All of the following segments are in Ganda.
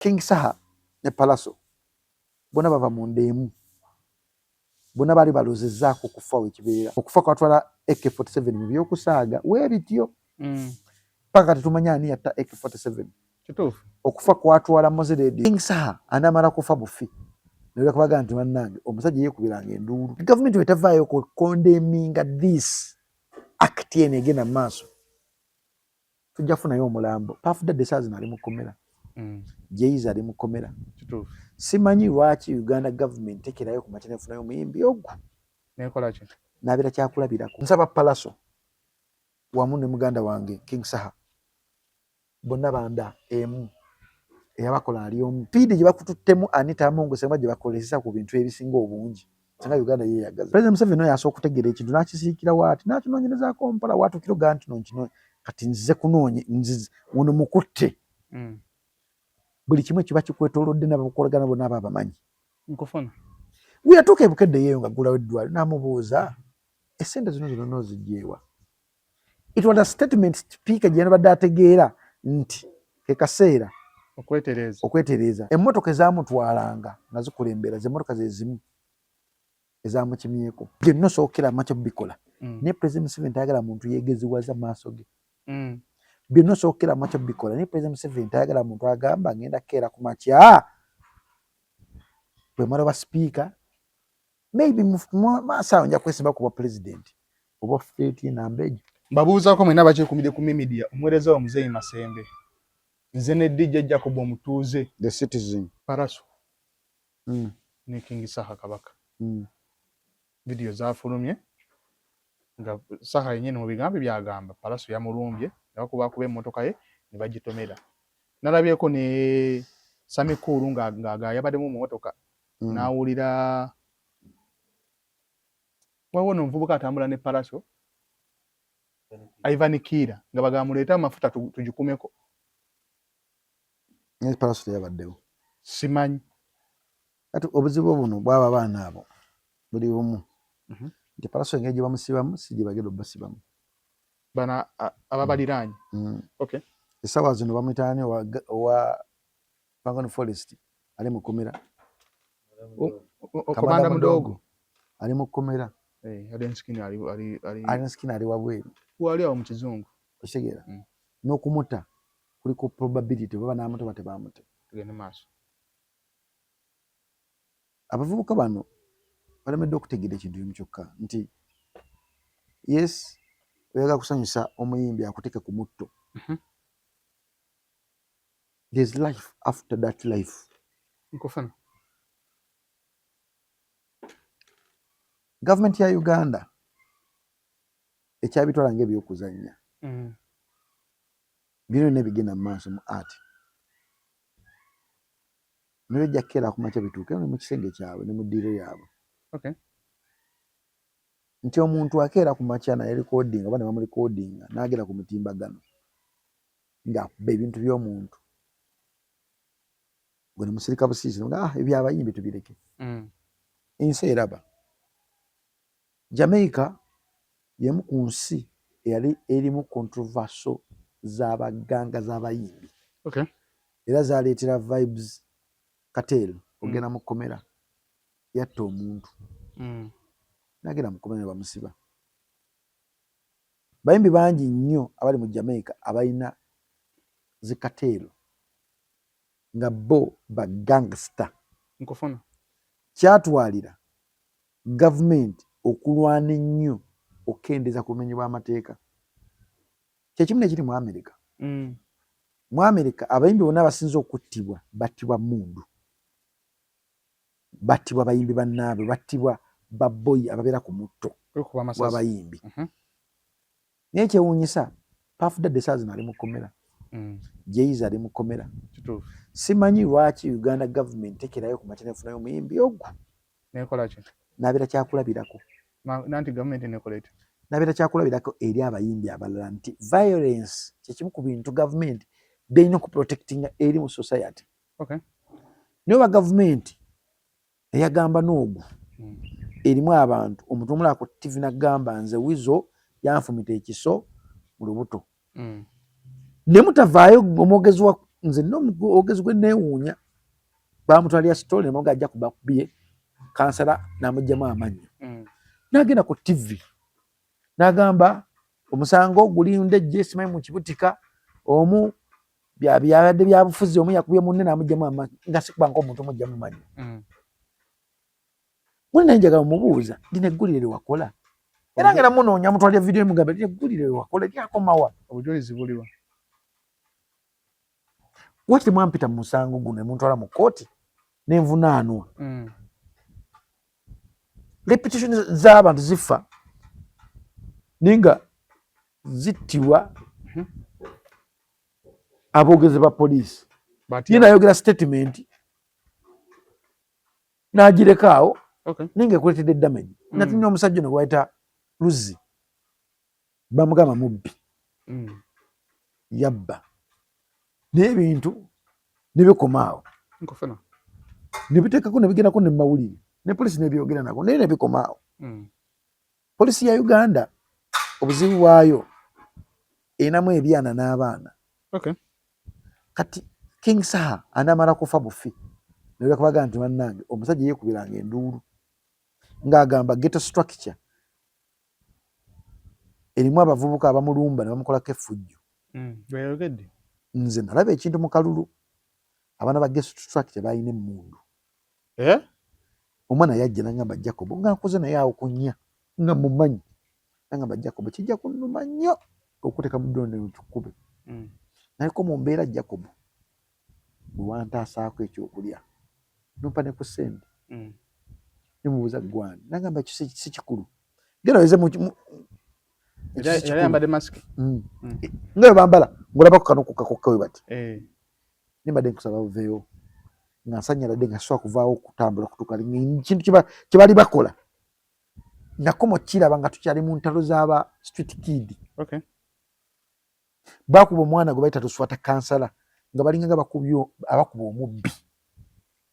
King Saha ne Palaso bona bava mu ndeemu bona bali balozezzaako okufa wekibeera okufa kwatwala AK47 mu byokusaaga weebityo paka tetumanya ani yatta AK47 kituufu okufa kwatwala Moziredi King Saha anamala kufa bufi noleka baga nti bannange omusajja yeekubiranga enduulu gavumenti wetavaayo condemninga this act eno egenda mu maaso tujja kufunayo omulambo Puff Daddy saazi ali mu kkomera Jay-Z ali mu kkomera simanyi lwaki Uganda government tekerayo ku makya nefunayo omuyimbi ogwo nekola ki nabeera kyakulabirako nsaba Palaso wamu ne muganda wange King Saha bonna banda emu eyabakola ali omu pidi gye bakututtemu Anita Amongo sema gye bakoleseza ku bintu ebisinga obungi sanga Uganda yeeyagaza President Museveni oyo asooka okutegeera ekintu n'akisiikira waati n'akinoonyerezaako mpola waatukiro ga nti nonkino kati nzize kunoonye nzize ono mukutte buli kimu kiba kikwetoolodde n'abakolagana bonna aba abamanyi nkufuna weyatuuka ebukedde yeeyo nga gulawo eddwaliro n'amubuuza essente zino zino nooziggyeewa it was a statement speaker gye yabadde ategeera nti ke kaseera okwetereeza emmotoka ezaamutwalanga nga zikulembera z'emmotoka ze zimu ezamukimyeko byonna osookera amakya bikola naye President Museveni tayagala muntu yeegeziwaza maaso ge byonna osookera amakya bikola naye President Museveni tayagala muntu agamba ngenda keera ku makya bwe mala ba speaker maybe maasawo nja kwesimba ku bwa president oba feti nambeji mbabuuzaako mwena bakyekumbire ku media omuweereza wa Muzeeyi Masembe nze ne DJ Jacob omutuuze the citizen Palaso ne King Saha Kabaka video zaafulumye nga Saha yennyini mu bigambo byagamba Palaso yamulumbye yakubakuba emmotoka ye ne bagitomera nalabyeko ne Sami Kulu nga yabaddemu mu mmotoka n'awulira waliwo n'omuvubuka atambula ne Palaso Ivan Kira nga bagamuleeta amafuta tugikumeko ne Palaso teyabaddewo simanyi ati obuzibu buno bwaba abaana abo buli bumu nti Palaso engeri gye bamusibamu si gye bagenda obbasibamu bana ababaliraanye okay essaawa zino bamuyitaani owa Pangani Forest ali mu kkomera Komanda Mudogo ali mu kkomera ali nsikini ali wabweru wali awo mu kizungu okitegeera n'okumuta kuliko probability baba n'amuta bate bamuta tugende maaso abavubuka bano balemedde okutegeera ekintu kimu kyokka nti yes oyagala kusanyusa omuyimbi akuteeke ku mutto there's life after that life nkufuna gavumenti ya Uganda ekyabitwala ng'ebyokuzannya bino nebigenda mu maaso mu art naye ojja kukeera ku makya bituuke ne mu kisenge kyabwe ne mu ddiiro yaabwe nti omuntu akeera ku makya naye recording oba ne bamurecordinga n'agera ku mutimbagano ng'akuba ebintu by'omuntu gwe ne musirika busiisi nga ebyabayimbi tubireke ensi eraba Jamaica yemu ku nsi eyali erimu controversial z'abaganga z'abayimbi era zaaleetera vibes Cartel ogenda mu kkomera yatta omuntu n'agenda mu kkomera ne bamusiba bayimbi bangi nnyo abali mu Jamaica abalina zi Cartel nga bo ba gangster nkufuna kyatwalira gavumenti okulwana ennyo okukendeza ku bumenyi bw'amateeka kyekimu nekiri mu America mu America abayimbi bonna abasinze okuttibwa battibwa mundu battibwa bayimbi bannaabwe battibwa baboyi ababeera ku mutto w'abayimbi naye kyewuunyisa Puff Daddy saazi ali mu kkomera Jay-Z ali mu kkomera simanyi lwaki Uganda government tekerayo ku makya nefunayo omuyimbi ogwo nekola ki nabeera kyakulabirako nanti gavumenti nekola eti nabeera kyakulabirako eri abayimbi abalala nti violence kyekimu ku bintu gavumenti byerina okuprotectinga eri mu society naye oba gavumenti eyagamba n'ogwo erimu abantu omuntu omulala ku TV n'agamba nze wizo yanfumita ekiso mu lubuto ne mutavaayo omwogezi nze n'omwogezi gwe neewuunya bamutwalira sitole ne muga ajja kubakubye kansala n'amugyamu amannya n'agenda ku TV n'agamba omusango gulindejje simanyi mu kibutika omu byabadde byabufuzi omu yakubye munne n'amugyamu amannya nga sikuba ng'omuntu omugyamu mannya muli naye njagala mubuuza lino eggulire lyewakola era ngenda munoonya mutwalira vidiyo mugamba lino eggulire lyewakola lyakomawa obujulizi buliwa waki temwampita mu musango guno ne muntwala mu kkooti n'envunaanwa repetition z'abantu zifa ninga zittibwa aboogezi ba poliisi ye nayogera statement n'agirekaawo ninga ekuletedde damage natumya omusajja ono gwaita Luzzi bamugamba mubbi yabba n'ebintu nebikomaawo nebiteekako nebigendako ne mumawulire ne poliisi nebyogera nako naye nebikomaawo poliisi ya Uganda obuzibu bwayo erinamu ebyana n'abaana kati King Saha anamala kufa bufi nebula kubaga nti bannange omusajja yeekubiranga enduulu ng'agamba ghetto structure erimu abavubuka abamulumba ne bamukolako effujjo bweyogedde nze nalaba ekintu mu kalulu abaana ba ghetto structure balina emmundu omwana yajja nangamba Jacob nga nkoze naye awo kunnya nga mumanyi nangamba Jacob kijja kunnuma nnyo okuteeka mu ddonde tukube naliko mu mbeera Jacob bwe wantaasaako ekyokulya nompa ne ku ssente nemubuuza gwani nangamba ekyo si kikulu genda weze yayambadde masiki nga bwe bambala ng'olabako kano kukakokka we bati nimbadde nkusaba buveewo nga nsanyaladde nga sobola kuvaawo okutambula kutuuka kintu kye bali bakola nakoma kiraba nga tukyali mu ntalo z'aba street kid bakuba omwana gwe bayita tuswata kansala nga balinga nga abakuba omubbi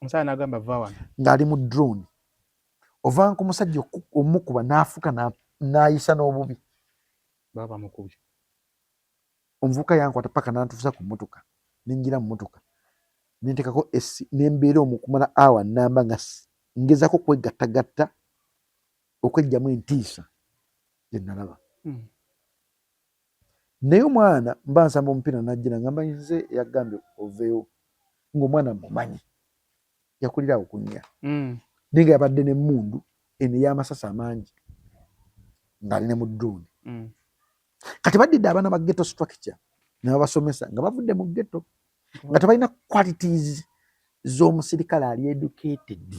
omusala n'agamba vaawa ng'ali mu drone ovanku omusajja omukuba n'afuka n'ayisa n'obubi baba mukubye omuvuka yankwata paka n'antuusa ku mmotoka ninjira mu mmotoka nentekako nembeera omukumala awa namba nga ngezako kwegattagatta okwejjamu entiisa gye nalaba naye omwana mba nsamba omupiira najja nangamba nze yagambye oveewo ng'omwana mumanyi yakulira awo kunnya naye nga yabadde n'emmundu eno ey'amasasi amangi ng'ali ne mu drone kati baddidde abaana ba ghetto structure ne babasomesa nga bavudde mu ghetto nga tebalina qualities z'omusirikale ali educated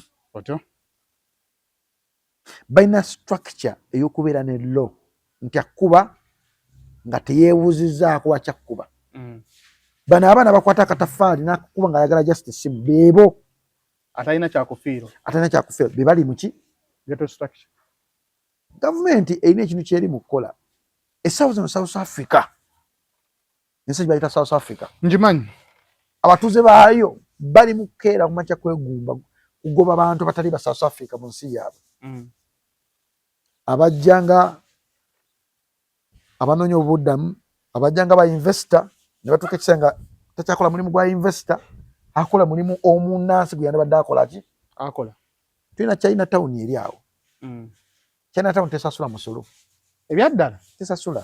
balina structure ey'okubeera ne law nti akuba nga teyeebuuzizzaako wakyakkuba bano abaana bakwata akataffaali n'akuba ng'ayagala justice beebo atalina kyakufiirwa be bali muki ghetto structure gavumenti erina ekintu kyeri mu kukola essaawa zino South Africa ensi bayita South Africa njimanyi abatuuze baayo bali mu kukeera ku makya kwegumba kugoba bantu abatali ba South Africa mu nsi yaabwe abajjanga abanoonya obuddamu abajjanga ba investor ne batuuka ekisenga takyakola mulimu gwa investor akola mulimu omunnansi gwe yandibadde akola ki akola tulina China town eri awo China town tesasula musolo ebyaddala tesasula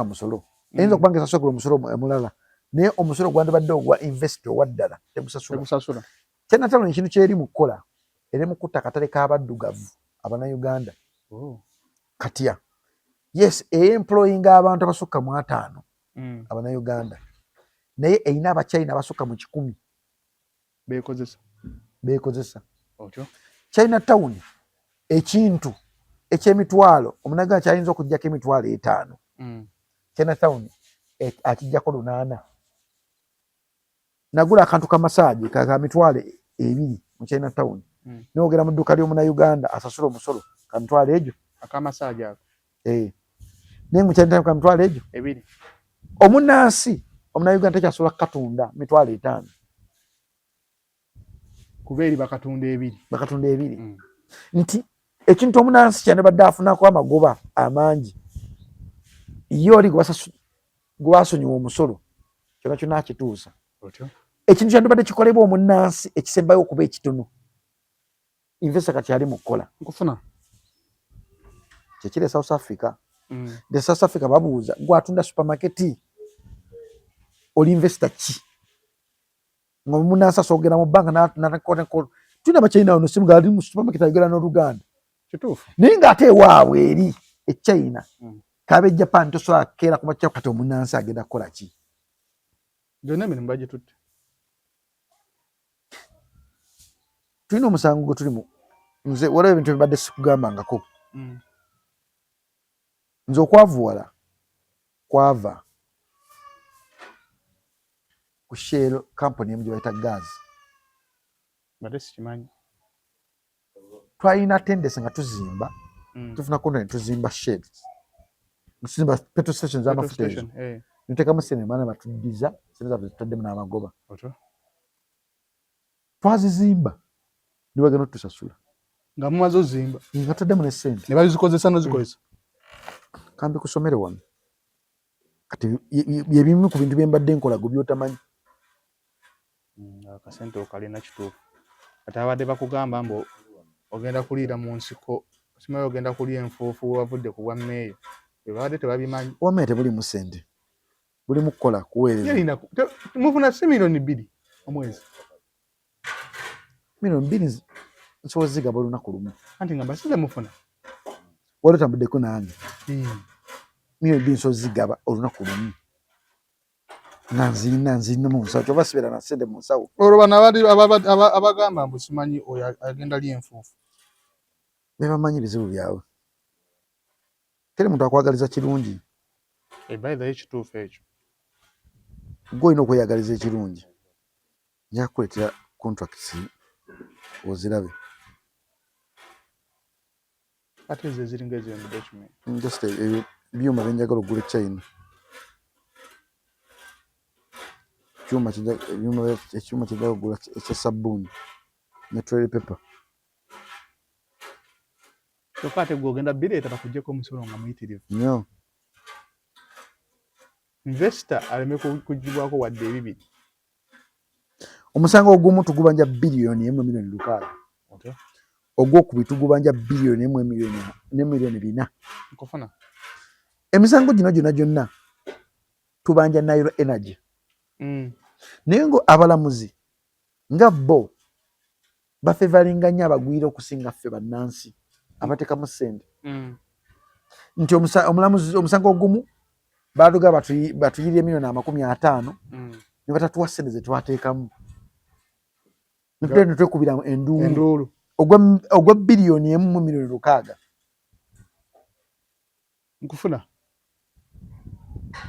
musolo eyinza okuba nga esasula omusolo omulala naye omusolo gwandibadde ogwa investor owaddala tegusasula China town ekintu kyeri mu kukola eri mu kutta akatale k'abaddugavu abannayuganda katya yes employinga abantu abasukka mu 5 abannayuganda naye erina abachina abasukka mu 100 beekozesa China town ekintu ekyemitwalo omunagana kyayinza okujjako emitwalo 5 China town akijjako 8 nagula akantu kamasaaji ka mitwalo 2 mu China town nogera mu dduuka ly'omunayuganda asasula omusolo ka mitwalo egyo akamasaaji ako naye mu China town ka mitwalo egyo 2 omunnansi omunayuganda tekyasula katunda mitwalo 5 kubeeri bakatunda 2 nti ekintu omunnansi kyandibadde afunako amagoba amangi ye oli gwasasula gwasonyiwa omusolo kyona kyona akituusa otyo ekintu kyandibadde kikolebwa omunnansi ekisembayo okuba ekitono investor kati ali mu kukola nkufuna kyekiri South Africa the South Africa babuuza gwatunda supermarket oli investor ki ngo munnansi asogera mu banka nakona tuna bachina ono simu gali mu supermarket ayigala n'Oluganda kituufu naye ng'ate ewaabwe eri e China kabe Japan tosobola keera ku makya kati omunnansi agenda kukola ki gyonna emirimu bagitutte tulina omusango gwe tulimu nze waliwo ebintu ebibadde sikugambangako nze okwavuwala kwava ku Shell company emu gye bayita gazi badde sikimanyi twalina tendesi nga tuzimba tufuna contract tuzimba sheds tuzimba petrol stations z'amafuta ezo niteekamu sente baana batuddiza sente zaffe zitaddemu n'amagoba twazizimba ne bagenda otusasula nga mumaze ozimba nga taddemu ne sente ne bazikozesa nozikozesa kambi kusomere wano kati yebimu ku bintu byembadde nkola gwe byotamanyi akasente okalina kituufu kati abadde bakugamba mbu ogenda kuliira mu nsiko simayo ogenda kulya enfuufu wavudde ku bwa mmeeyo babadde tebabimanyi wammeeyo tebuli mu sente buli mu kukola kuweereza mufuna si milioni 2 omwezi milioni 2 nsobola zigaba olunaku lumu anti nga mbasize mufuna wali otambuddeko nange milioni 2 nsobola zigaba olunaku lumu nga nzirina mu nsawo kyova sibeera na sente mu nsawo olwo bano abagamba mbu simanyi oyo agenda lya enfuufu bebamanyi bizibu byabwe teri muntu akwagaliza kirungi ebaithayo ekituufu ekyo gwe olina okweyagaliza ekirungi nja kukuleetera contracts ozirabe ate ezo eziringa ezirembudde kimenyi just ebyuma byenjagala ogula China ekyuma kijja kugula ekya sabbuuni ne toilet paper kyokka ate gwe ogenda bireeta bakugyeko omusolo nga muyitirivu nnyo investor aleme kugibwako wadde ebibiri omusango ogumu tugubanja biliyoni 1,600,000 ogwokubiri tugubanja biliyoni 1,400,000 nkufuna emisango gino gyonna tubanja Nairo Energy naye ngo abalamuzi nga bo bafevalinga nnyo abagwira okusinga ffe bannansi abateekamu ssente nti omusango ogumu baatuga batuyirira miliyoni 50,000 ne batatuwa ssente ze twateekamu ne twekubira enduulu ogwa biliyoni 1,600,000 nkufuna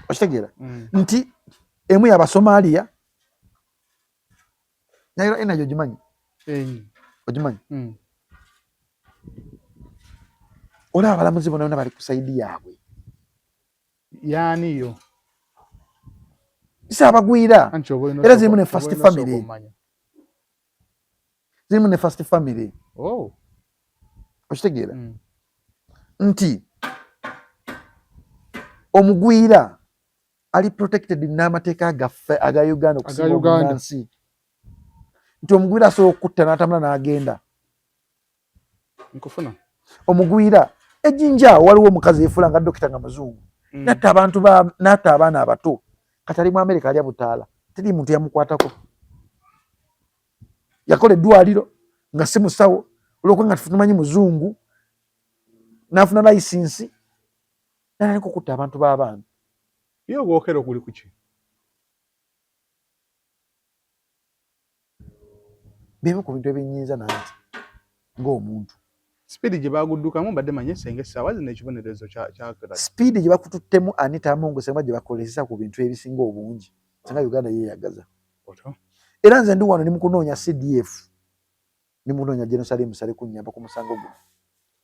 okitegeera nti emu y'Abasomaliya Nairo Energy ogimanyi olaba abalamuzi bonna bali ku saidi yaabwe yaaniyo si abagwira era zirimu ne first family okitegeera nti omugwira ali protected n'amateeka gaffe aga Uganda okusinga omunnansi nti omugwira asobola okutta n'atambula n'agenda nkufuna omugwira ejjinja waliwo omukazi yefuula nga dokita nga muzungu n'atta abaana abato kati ali mu Amerika alya butaala teri muntu yamukwatako yakola eddwaliro nga si musawo olwokuba nga tumanyi muzungu n'afuna layisinsi naliko kutta abantu b'abaana ye ogwokera okuli kuki bimu ku bintu ebinyinza nanti ng'omuntu speed gye baguddukamu mbadde manye senga essaawa zino ekibonerezo kyakira speed gye bakututtemu Anita Amongo senga gye bakozesa ku bintu ebisinga obungi senga Uganda yeeyagaza era nze ndi wano ni mu kunoonya CDF ni mu kunoonya Jerusalem Sale kunnyamba ku musango guno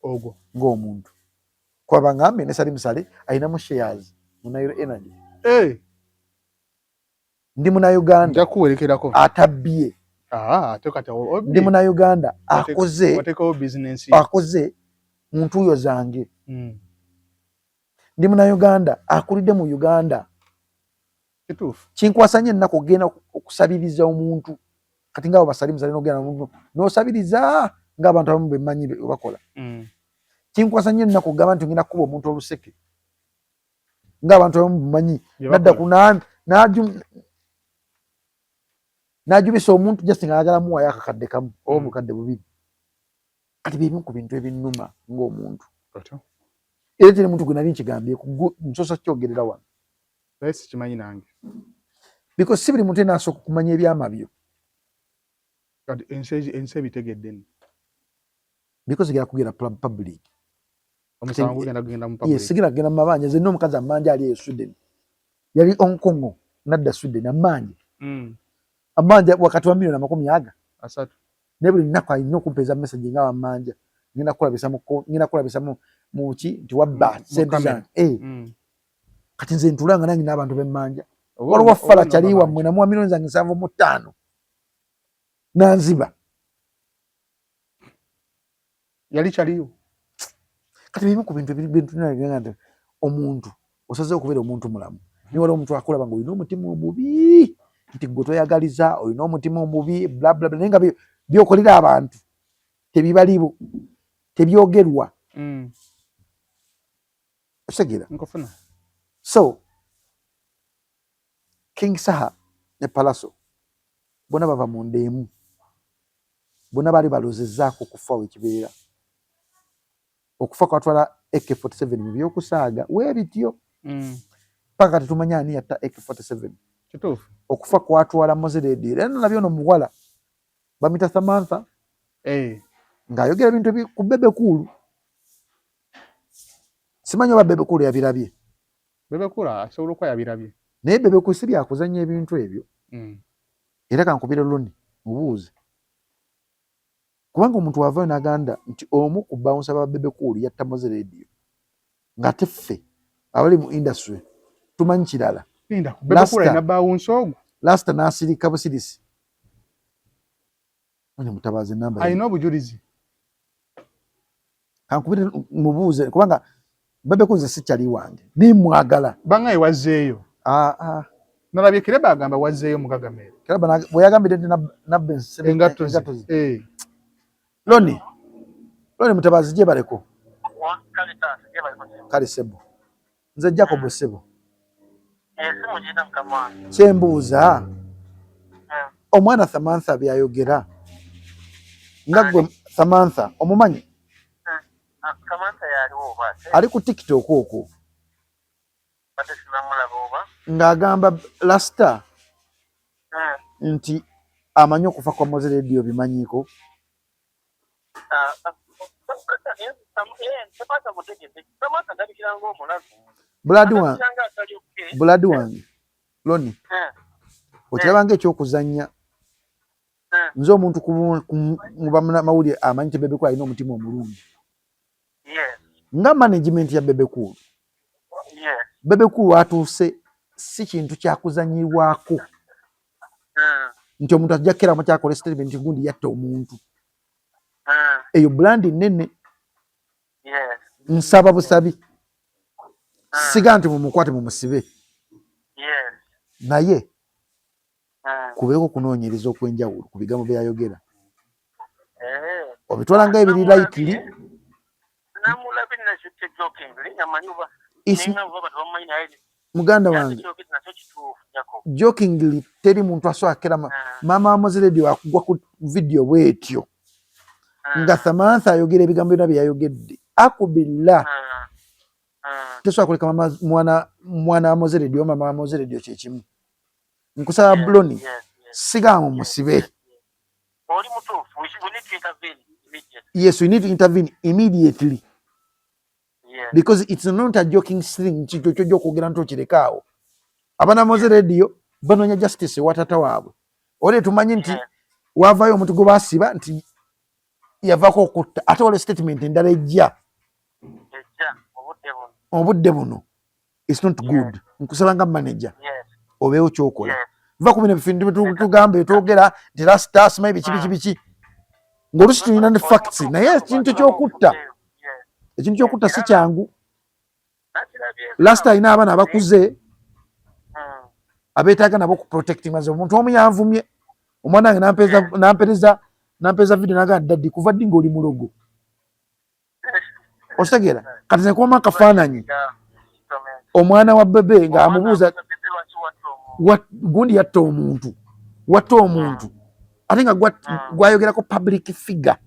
ogwo ng'omuntu kwaba ngambe ne Salim Sale ayinamu shares mu Nairo Energy ndi mu Uganda nja kuwerekerako atabbye ate kati ndi mu Uganda akoze mu ntuuyo zange ndi mu Uganda akulidde mu Uganda kituufu kinkwasa nnyo ennaku ogenda okusabiriza omuntu kati ngaabo basalimusa lina ogenda omuntu n'osabiriza ng'abantu abamu bemmanyi bakola kinkwasa nnyo ennaku ogamba nti ngenda kukuba omuntu oluseke ng'abantu abamu bemmanyi nadda ku n'ajubisa omuntu just ng'ayagala muwayo akakadde kamu oba obukadde bubiri kati byebimu ku bintu ebinnuma ng'omuntu era teri muntu gwe nali nkigambye nsosa kyogerera wano naye sikimanyi nange because si buli muntu ena asooka okumanya ebyama byo kati ensi ebitegedde nno because gera kugenda public omusango gugenda kugenda mu public yes sigenda kugenda mu mabanja zenna omukazi amanja ali e Sweden yali Hong Kong nadda Sweden amanja amanja wakati wa milioni amakumi aga asatu ne buli nnaku alina okumpeeza message nga wamanja ngenda kulabisa mu ki nti wabba sente zange kati nze ntulanga nange n'abantu b'emmanja waliwo fala kyali wammwe namuwa milioni zange 7.5 nanziba yali kyaliyo kati bimu ku bintu nagenda nti omuntu osazeewo okubeera omuntu mulamu naye waliwo omuntu akulaba nga olina omutima omubi nti gwe toyagaliza olina omutima omubi blablabla naye nga byokolera abantu tebibalibo tebyogerwa osegera nkofuna so King Saha ne Palaso bona bava mu ndeemu bona baali balozezzaako okufa wekibeera okufa kwatwala AK47 mu byokusaaga weebityo paka tetumanya ani yatta AK47 kituufu okufa kwatwala Moziredi era nabyo no muwala bamita Samantha ng'ayogera bintu ku Bebe Cool simanyi oba Bebe Cool yabirabye Bebe Cool asobola okuba yabirabye naye Bebe Cool si byakuzannya ebintu ebyo era kankubira Loni mubuuze kubanga omuntu wavayo n'aganda nti omu ku bawunsa ba Bebe Cool yatta Moziredi ng'ate ffe abali mu industry tumanyi kirala lasta n'asirika busirisi ani mutabazi namba alina obujulizi kankubire mubuuze kubanga Bebe Cool si kyali wange nimwagala bangaye wazzeeyo nalabye Kireba agamba wazzeeyo mu Kagamere Kireba bwe yagambire nti nabbe engatozi Loni mutabazi gye baleko kale sebo nze Jacob sebo kyembuuza omwana Samantha byayogera nga gwe Samantha omumanyi ali ku TikTok okwo ng'agamba Lasta nti amanyi okufa kwa Moziredi bimanyiiko buladi wange Loni okirabanga ekyokuzannya nze omuntu muba mawulire amanyi nti Bebe Cool alina omutima omulungi nga management ya Bebe Cool Bebe Cool watuuse si kintu kyakuzanyirwako nti omuntu ajja kukeramu kyakola statement nti gundi yatta omuntu eyo brandi nene nsaba busabi siga nti mumukwate mumusibe naye kubeeko kunoonyereza okwenjawulo ku bigambo byayogera obitwala nga ebiri lightly muganda wange jokingly teri muntu asobola kera maama wa Moziredi wakugwa ku video bwetyo nga Samantha ayogera ebigambo byonna byeyayogedde akubilla tesobola kuleka mwana wa Moziredi o maama wa Moziredi kyekimu nkusaba Loni sigamu musibe yes we need to intervene immediately because it's not a joking thing kyo kwogera nti okirekaawo abana Moziredi banoonya justice watata waabwe ole tumanyi nti wavayo omuntu gwe basiba nti yavaako okutta ate waliwo statement endala ejja obudde buno it's not good nkusaba nga manager obeewo kyokola va ku bino bintu tugamba etwogera nti Lasta simanyi biki ng'olusi tulina ne facts naye ekintu kyokutta si kyangu Lasta alina abaana abakuze abeetaaga nabo ku protecting maze omuntu omu yanvumye omwana wange nampereza video naga daddi kuva ddi ng'oli mulogo okitegeera kati nze kubamu akafaananyi omwana wa bebe ng'amubuuza gundi yatta omuntu ate nga gwayogerako public figure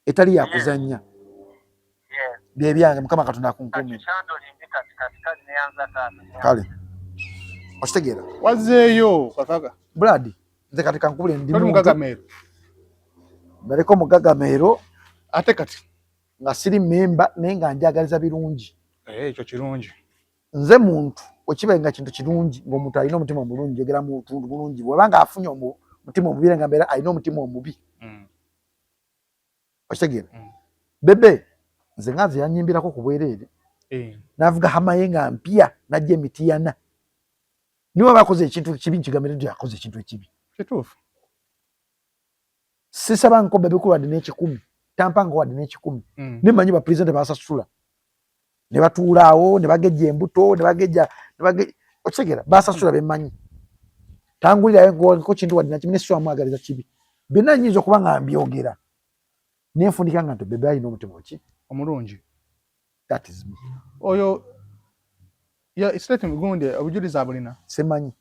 etali yakuzannya byebyange mukama katonda akunkuumire kale okitegeera wazeeyo kakaga brad nze kati kankubule ndi mugagameero naliko mugagameero ate kati nga siri memba naye nga njagaliza birungi ekyo kirungi nze muntu okibenga kintu kirungi ng'omuntu alina omutima omulungi njogera mu tuntu bulungi bwebanga afunye omutima omubi nga mbeera alina omutima omubi okitegeera bebe nze nga nze yanyimbirako ku bwereere n'avuga hamaye nga mpya najja emitiyana niwe bakoze ekintu kibi nkigambire nti yakoze ekintu ekibi kituufu sisaba nko bebe ku wadde n'ekikumi tampanga wadde n'ekikumi nimanyi bapulezidenti basasula ne batuula awo ne bagejja embuto ne bagejja okitegeera basasula bemmanyi tangulirayo nko kintu wadde nakibi nesitwamwagaliza kibi byonna nyinza okuba nga mbyogera nenfundika nga nti bebe alina omutima ki omulungi that is me oyo ya straight mugundi obujuliza abulina semanyi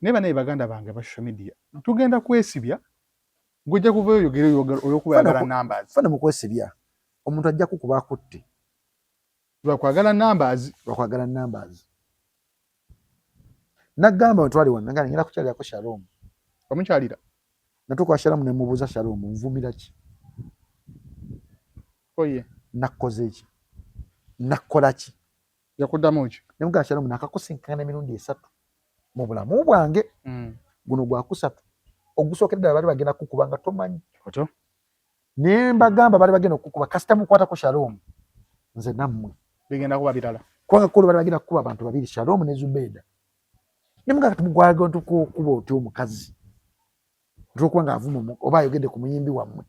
neba naye baganda bange ba social media tugenda kwesibya gujja kuva oyogera oyokubayagala numbers fana mukwesibya omuntu ajja kukuba akutte lwakwagala numbers nagamba twali wonna nga ngenda kukyalirako Shalom omukyalira natuuka Shalom ne mubuuza Shalom nvumira ki oye nakoze ki nakola ki yakuddamu ki ne mugaa Shalom nakakusinkana emirundi 3 mu bulamu bwange guno gwa kusatu ogusookedde ddala bali bagenda kukuba nga tomanyi oto ne mbagamba bali bagenda okukuba kasita mukwatako Shalom nze nammwe bigenda kuba birala kubanga kolo bali bagenda kukuba abantu babiri Shalom ne Zubeda ne mugaa kati mugwaga ntukuba oti omukazi ntukuba nga avuma oba ayogedde ku muyimbi wammwe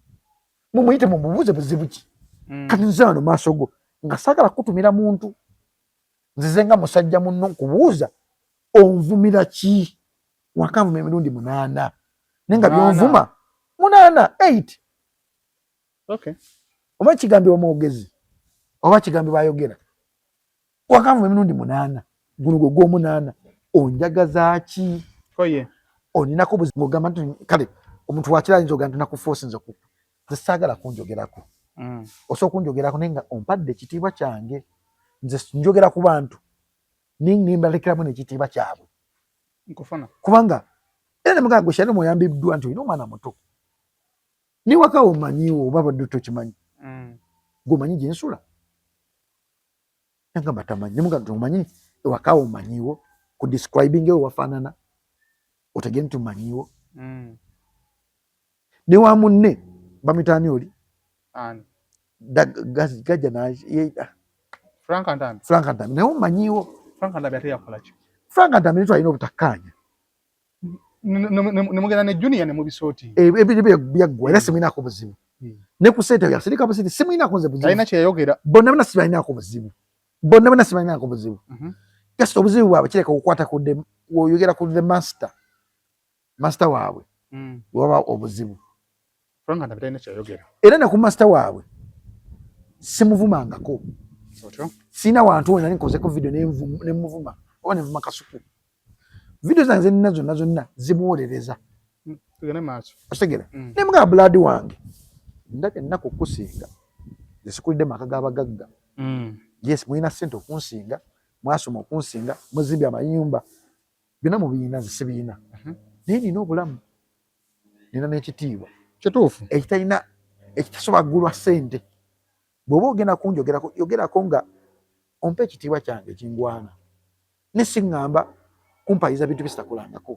mumuyite mumubuuze buzibu ki kati nze wano maaso go nga saagala kutumira muntu nzize nga musajja munno nkubuuza onvumira ki wakanvuma emirundi 8 nenga byonvuma 8 okay oba kigambibwa mwogezi oba kigambibwa ayogera wakanvuma emirundi 8 guno gwe gw'omunaana onjagaza ki oye oninako buzibu ogamba nti kale omuntu wakirayinza ogamba nakufosinza ku zisaagala kunjogerako osobola kunjogerako naye nga ompadde ekitiibwa kyange nze njogera ku bantu nimbalekeramu n'ekitiibwa kyabwe nkufuna kubanga era nemugaa gwe Shalom oyambiddwa nti olina omwana muto niwaka omanyiwo oba badde tokimanyi gweomanyi gyensula nagamba tamanyi nemugaa nti omanyi ewaka omanyiwo ku describing ewe wafaanana otegere nti omanyiwo ne wa munne bamitaani oli gajja Frank Antambi naye omanyiwo Frank Antambi ate yakola ki Frank Antambi ne twalina obutakkaanya ne mugenda ne Junior ne mubisooti ebyo byaggwa era simulinako buzibu ne ku ssente yasirika busiti simulinako nze buzibu talina kyeyayogera bonna bonna sibalinako buzibu kasita obuzibu bwabwe kireka okukwata oyogera ku the master waabwe waba obuzibu Frank Antambi talina kyeyayogera era ne ku master waabwe simuvumangako sina wantu wena nkozeko video nemuvuma oba nevuma kasuku video zange zenina zonna zimuwolereza tugende maaso okitegera nemugaa blood wange ndabye nnaku okukusinga zisikulidde maka g'abagagga yes mulina ssente okunsinga mwasoma okunsinga muzimbye amayumba byonna mubiina nze sibiina naye nina obulamu nina n'ekitiibwa kituufu ekitalina ekitasobola kugulwa ssente bw'oba ogenda kunjogerako yogerako nga ompa ekitiibwa kyange ekingwana ne siŋŋamba kumpayiza bintu bisitakulangako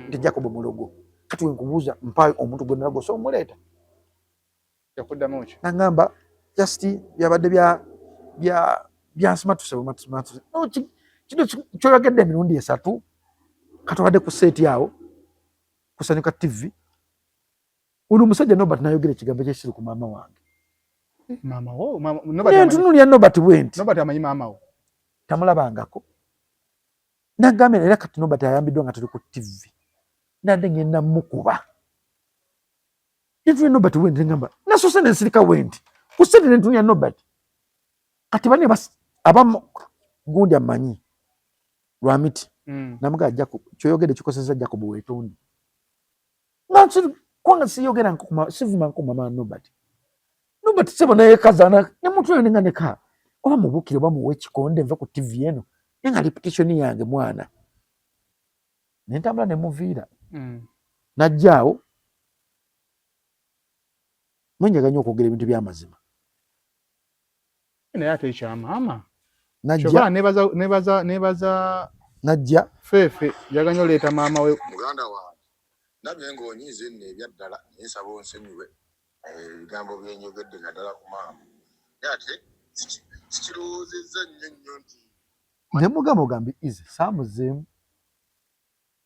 nti Jacob mulogo kati wenkubuuza mpa omuntu gwe nalago so omuleeta yakuddamu ki naŋŋamba just byabadde byansimatuse kino kyoyogedde emirundi 3 katobadde ku seeti awo kusanyuka TV ono omusajja Nobert nayogera ekigambo ekyekisiri ku maama wange maama wo ntunulya Nobert bwenti Nobert amanyi maama wo tamulabangako Nagambye era kati Nobert ayambiddwa nga tuli ku TV. Nadde ngenda mukuba. Nitwe Nobert wendi ngamba. Nasose nensirika wendi. Kusedi nentunya Nobert. Kati bane abamu gundi amanyi. Lwamiti. Namuga Jacob kyoyogede kikoseza Jacob wetundi. Nansi kwanga siyogera nkuma sivuma nkuma mama Nobert. Nobert sebo naye kazana ne mutu yenga neka. Oba mubukire ba muwe kikonde nva ku TV eno. Nga repetition yange mwana. Nentambula ne muvira. Najjaawo mwenjaga nnyo okwogera ebintu by'amazima. Naye ate ekyamaama. Najja nebaza najja fefe yaganya oleeta maama we muganda wange nabye ng'onyiize nno ebyaddala nsaba onsonyiwe ebigambo byenyogedde naddala ku maama naye ate sikirowoozezza nnyo nti ne mugamba ogambi ize saamuzeemu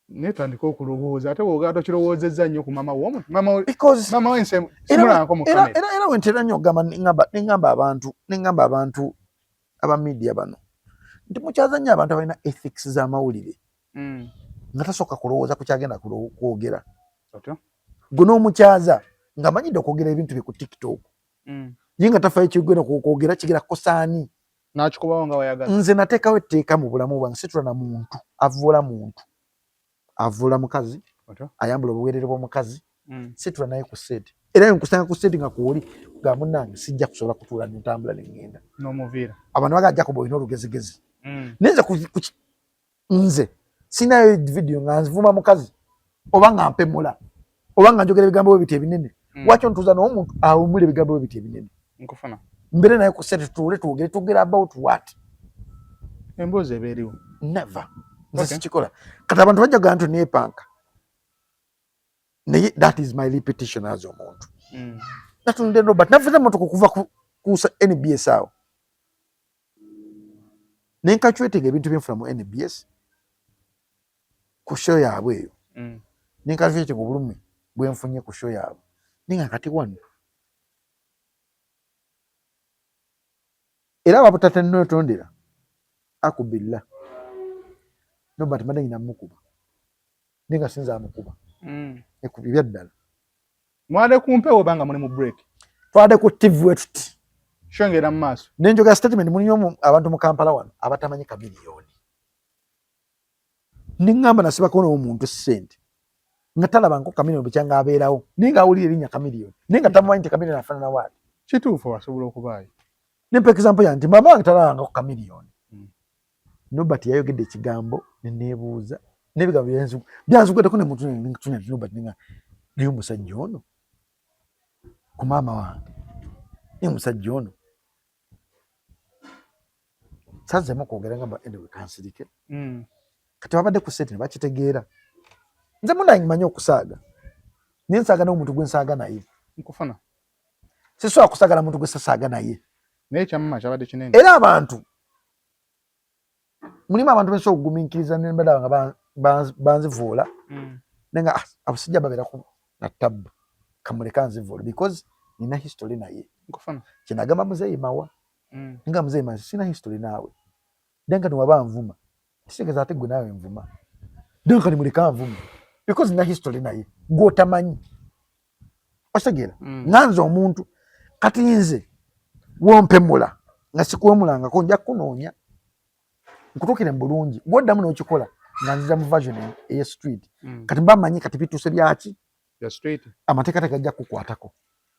netandika okulowooza ate bw'ogamba tokirowoozezza nnyo ku maama w'omuntu maama we simulanko mu kamera era wentera nnyo ogamba nengamba abantu aba media bano nti mukyaza nnyo abantu abalina ethics z'amawulire nga tasooka kulowooza ku kyagenda kwogera gwe n'omukyaza nga manyidde okwogera ebintu bye ku TikTok ye nga tafayo kigenda kwogera kigera kosaani n'akikubawo nga wayagala nze nateekawo etteeka mu bulamu bwange situla na muntu avuula mukazi ayambula obuweerere bw'omukazi situla naye ku seti era nkusanga ku seti nga kuwoli ga munnange sijja kusobola kutuula nentambula nengenda n'omuviira abantu bagajja kuba olina olugezigezi nenze nze sinayo video nga nvuma mukazi oba nga mpemula oba nga njogera ebigambo bwe biti ebinene wakyo ntuuza n'omuntu awumula ebigambo bwe biti ebinene nkufuna mbere naye ku seti tutuule twogere about what emboozi eba eriwo never nze sikikola kati abantu bajja kugaa nti neepanka naye that is my repetition as omuntu natunde Nobert navuze motoka okuva ku NBS awo nenkacwetega ebintu byenfuna mu NBS ku show yaabwe eyo nenkacwetega obulumi bwenfunye ku show yaabwe ninga kati wano era wabutate nnotondera akubilla Nobert madde nyina mukuba ninga sinza amukuba ekubi byaddala mwade kumpewo banga muli mu break twade ku TV wetuti shongera mu maaso nenjoga statement mulinyo abantu mu Kampala wano abatamanyi kamiliyoni ningamba nasiba kono omuntu sente nga talaba nko kamiliyoni bukyanga abeerawo ninga awulira erinnya kamiliyoni ninga tamanyi nti kamiliyoni afaanana waati kituufu wasobola okubaayo nempa example ya nti mama wange talaba nko kamiliyoni Nobert yayogedde ekigambo neneebuuza n'ebigambo byanziguddeko ne muntu ninga Nobert ninga niyo musajja ono ku maama wange niyo musajja ono sanzemu okwogera ngamba anyway kansirike kati babadde ku sente ne bakitegeera nze munange manyi okusaaga naye nsaaga n'omuntu gwe nsaaga naye nkufuna sisobola kusaagala muntu gwe sasaaga naye naye kyamama kyabadde kinene era abantu mulimu abantu bensobola okugumiikiriza nembadaba nga banzivuula nenga abasajja babeeraku na tabbu kamuleka nzivuula because nina history naye nkufuna kyenagamba muzeeyi mawa nga muzeeyi mawa sina history naawe denga niwaba nvuma kisigeza ate gwe naawe nvuma denga nimuleka nvuma because nina history naye gwotamanyi otegeera nganze omuntu kati nze wompemula nga sikuwemulangako nja kunoonya nkutuukire mu bulungi gwoddamu n'okikola nga nziza mu version eye street kati mba manyi kati bituuse byaki ya street amateeka tegajja kukwatako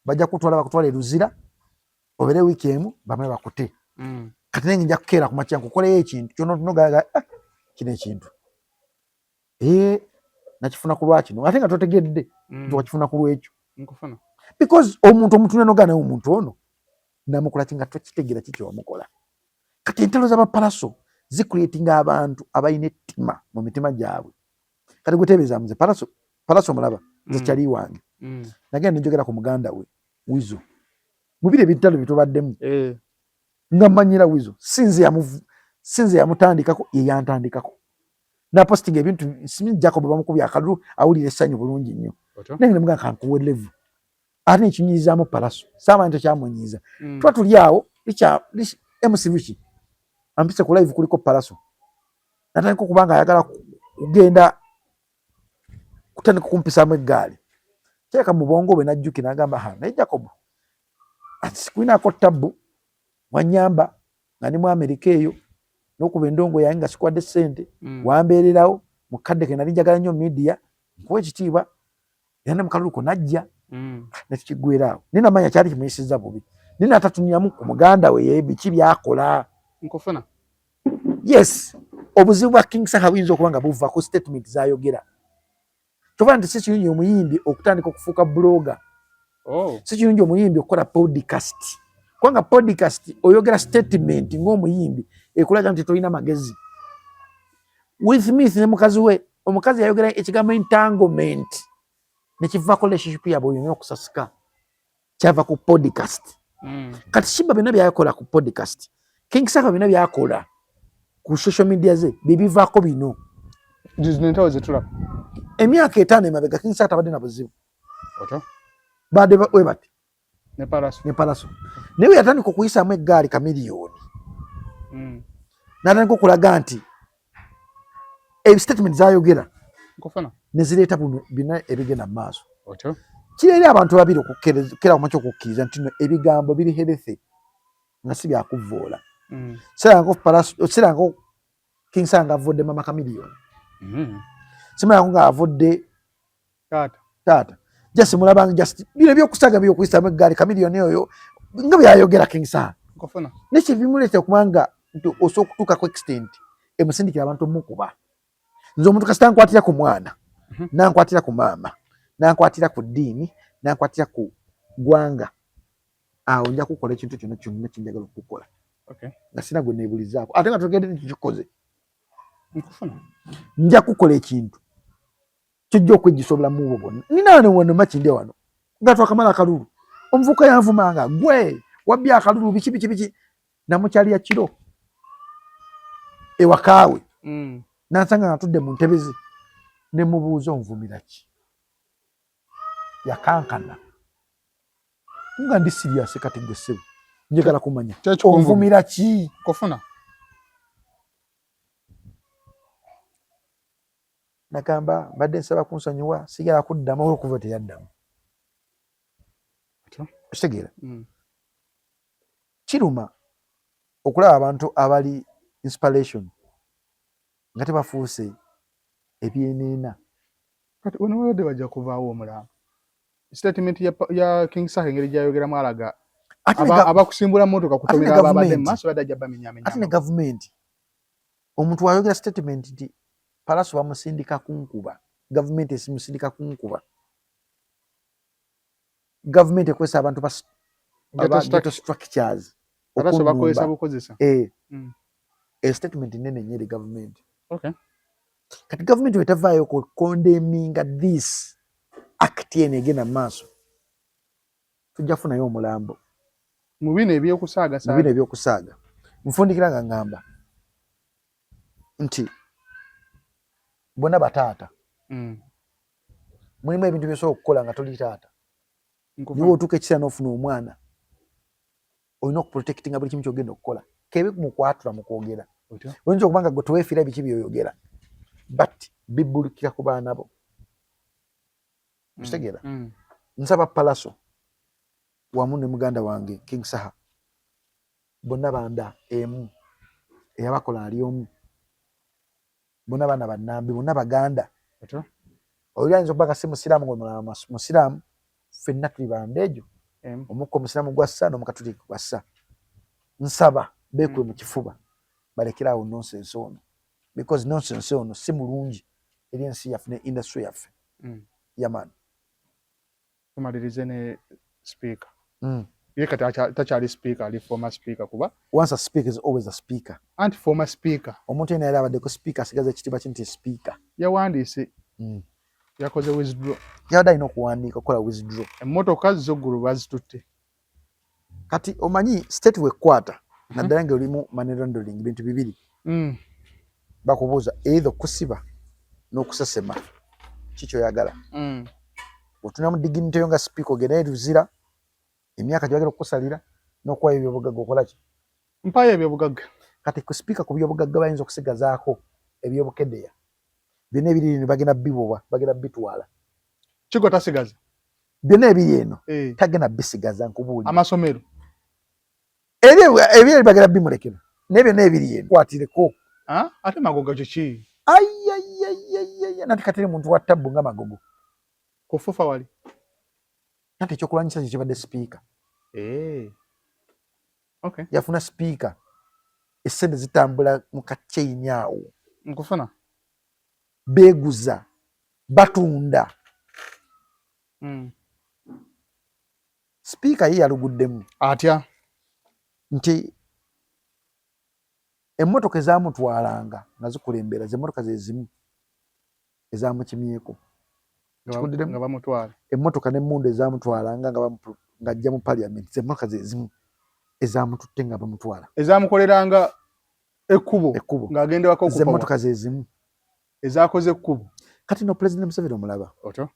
bajja kutwala bakutwala eruzira obere wiiki emu bamale bakute kati nange nja kukeera ku makya nkukoleyo ekintu kyonotunogaga kino ekintu nakifuna ku lwakino ate nga totegedde nti wakifuna ku lwekyo because omuntu omutunenoga naye omuntu ono namukola kinga tokitegeera kiki wamukola kati entalo z'abapalaso zicreatinga abantu abalina ettima mu mitima gyabwe kati gwetebeeza muze palaso mulaba nze kyali wange nagenda nenjogera ku muganda we Wizo mubire ebitalo bitubaddemu nga mmanyira Wizo sinze yamutandikako ye yantandikako napostinga ebintu Smith Jacob bamukubya akalulu awulira essanyu bulungi nnyo nange nemugaa kankuwe levu ate nekinyizaamu palaso saamanyi tekyamunyiiza tuba tuli awo MC Richi ampise ku live kuliko palaso natandika okubanga ayagala kugenda kutandika kumpisaamu eggaali teeka mu bwongo bwe najjukira n'agamba naye Jacob ati sikulinako tabbu wanyamba nga ndi mu Amerika eyo n'okuba endongo yange nga sikwadde ssente wambeererawo mukadde ke nali njagala nnyo media nkuwa ekitiibwa era ne mukaluluko najja netukiggweeraawo ninamanya kyali kimuyisizza bubi nina atatunyamu ku muganda we ye biki byakola nkufuna yes obuzibu bwa King Saha buyinza okuba nga buva ku statement zayogera kyova nti si kirungi omuyimbi okutandika okufuuka blogger si kirungi omuyimbi okukola podcast kubanga podcast oyogera statement ng'omuyimbi ekulaga nti tolina magezi Will Smith ne mukazi we omukazi yayogera ekigambo entanglement nekivaako relationship yabwe yonna okusasika kyava ku podcast kati Shiba byonna byakola ku podcast King Saha byonna byakola ku social media ze bibivaako bino emyaka 5 emabega King Saha tabadde na buzibu badde we bati ne Palaso naye yatandika okuyisaamu eggaali ka miliyoni n'atandika okulaga nti statement zayogera ne zireeta bino ebigenda mu maaso kireere abantu babiri okukera ku makyo okukkiriza nti no ebigambo biri herethe nga si byakuvvoola sirangako King Saha nga avudde mama kamiliyoni simalako nga avudde taata just mulabanga just bino ebyokusaga byokuyisaamu eggaali kamiliyoni oyo nga byayogera King Saha nekyo bimuleeta okubanga nti osobola okutuuka ku extent emusindikira abantu mukuba nze omuntu kasita nkwatira ku mwana nankwatira ku maama nankwatira ku ddiini nankwatira ku ggwanga awo nja kukola ekintu kyonna kyonna kyenjagala okukola nga sina gwe neebulizaako ate nga togende nikikoze nja kukola ekintu kijja okwejjisa obulamu bwo bwonna ninaane wano makindi wano nga twakamala akalulu omuvuka yanvumanga gwe wabbya akalulu biki namukyalya kiro ewakaawe nansanga nga tudde mu ntebe ze ne mubuuza onvumira ki yakankana nga ndi serious kati gwe ssebo njagala kumanya onvumira ki kofuna nagamba mbadde nsaba kunsonyiwa sigala kuddamu olwokuva teyaddamu kitegeera kiruma okulaba abantu abali inspiration nga tebafuuse ebyeneena kati onabadde bajja kuvaawo omulamba statement ya King Saha engeri gyayogeramu alaga abakusimbula motoka kutomera ababadde mu maaso badde ajja bamenyamenya ate ne gavumenti omuntu wayogera statement nti Palaso bamusindika kunkuba gavumenti esimusindika kunkuba gavumenti ekwesa abantu ghetto structures Palaso bakozesa bukozesa statement nene nyeri gavumenti kati gavumenti wetavaayo condemninga this act yene egenda mu maaso tujja kufunayo omulambo mu bino ebyokusaaga nfundikira nga ngamba nti bonna bataata mulimu ebintu byosobola okukola nga toli taata niwe otuuka ekiseera n'ofuna omwana olina okuprotectinga buli kimu kyogenda okukola kebe mukwatula mu kwogera oyinza okuba nga gwe teweefiira biki byoyogera but bibbulukira ku baana bo kitegeera nsaba Palaso wamu ne muganda wange King Saha bonna banda emu eyabakola ali omu bonna baana bannambi bonna baganda oli ayinza okuba nga si musiraamu ng'omulala musiraamu ffenna tuli bandeejo omukka omusiraamu gwassa n'omukatuliki gwassa nsaba beekule mu kifuba balekerawo nonsense ono because nonsense ono si mulungi eri ensi yaffe ne industry yaffe yaman tumalirize ne speaker ye kati takyali speaker ali former speaker kuba once a speaker is always a speaker anti former speaker omuntu yena era abaddeko speaker asigaza ekitiibwa kinti speaker yawandiise yakoze withdraw yabadde alina okuwandiika okukola withdraw emmotoka zoggulu bazitutte kati omanyi state wekwata naddala nga olimu money laundering bintu bibiri bakubuuza either okusiba n'okusesema kikyoyagala otunamu dignity yo nga speaker ogenda eruzira emyaka gyogera okukusalira n'okuwayo ebyobugagga okola ki mpayo ebyobugagga kati ku speaker ku byobugagga bayinza okusigazaako ebyobukedeya byonna ebiri eno bagenda bibowa bagenda bitwala kigo tasigaza byonna ebiri eno tagenda bisigaza nkubuulira amasomero ebyo bagenda bimulekera n'ebyo n'ebiri eno kwatireko ate magogo kiki nati kateri muntu wa tabbu nga magogo kufufa wali nati ekyokulwanyisa kye kibadde sipiika okay yafuna sipiika essente zitambula mu kakyeyini awo nkufuna beeguza batunda sipiika ye yaluguddemu atya nti emmotoka ezamutwalanga nga zikulembera zemmotoka zezimu ezamukimyeko nga bamutwala emmotoka n'emmundu ezamutwalanga nga ajja mu parliament zemmotoka zezimu ezamututte nga bamutwala ezamukoleranga ekkubo ng'agenda wako okupa zemmotoka zezimu ezakoze ekkubo kati no President Museveni omulaba otyo